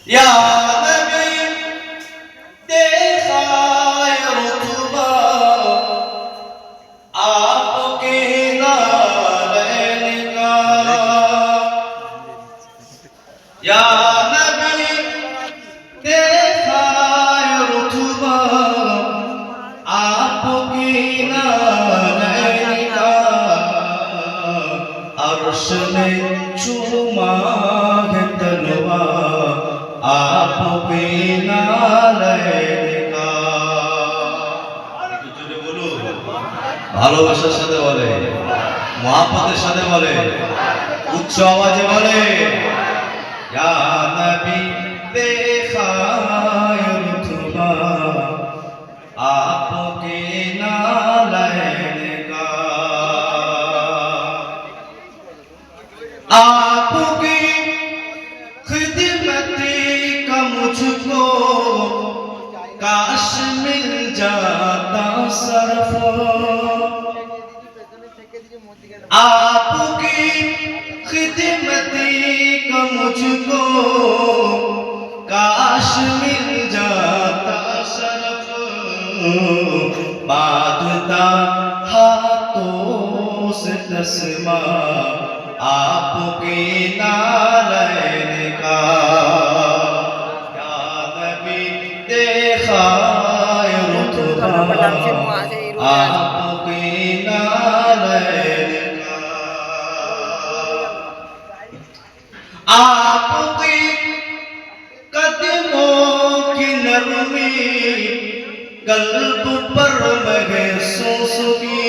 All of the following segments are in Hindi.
या नबी देखा रुतबा आपके नालैन का। या नबी देखा रुतबा आपके नालैन का। अर्श में चूमा है तलवा आपके नालैन का। জোরে বলো, ভালোবাসার সাথে বলে, মহব্বতের সাথে বলে, উচ্চ আওয়াজে বলে, ইয়া নবী देखा रुतबा आपके नालैन का। आपकी खिदमत का मुझको काश मिल जाता सरफ। आपकी खिदमत का मुझको काश मिल जाता सरफ। बांधता हाथों से तस्मा आपके नालैन का। या नबी देखा रुतबा आपके नालैन का। आपके कदमों की नरमी कल्ब पर महसूस की।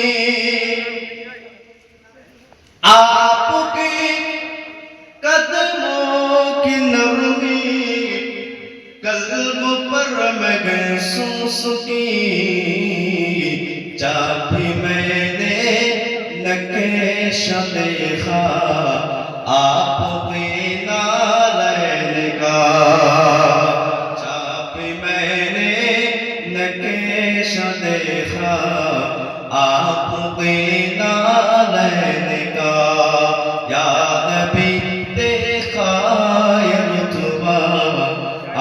आपके कदमों की नरमी कल्ब पर महसूस की। जब भी मैंने नक्शा देखा आपके नालैन का। जब भी मैंने नक्शा देखा आपके नालैन का। या नबी देखा रुतबा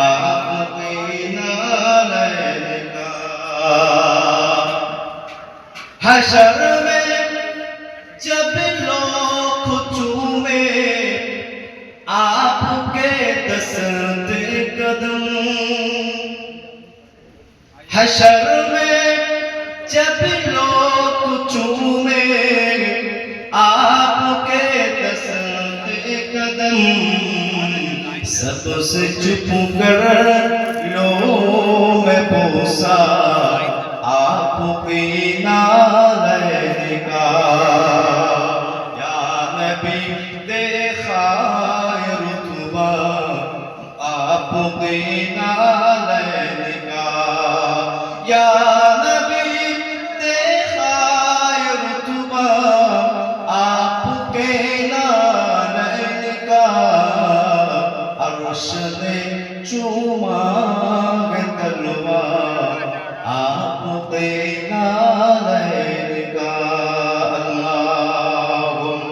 आपके नालैन का। हशर में जब लोग चूमे आपके दस्ते कदम। हशर में जब लोग चूमे आपके दस्ते कदम। सबसे चुप कर लो मैं पोसा आपके नालैन का। या नबी देखा रुतबा आपके नालैन का। या नबी देखा रुतबा आपके नालैन का। अर्श ने चूमा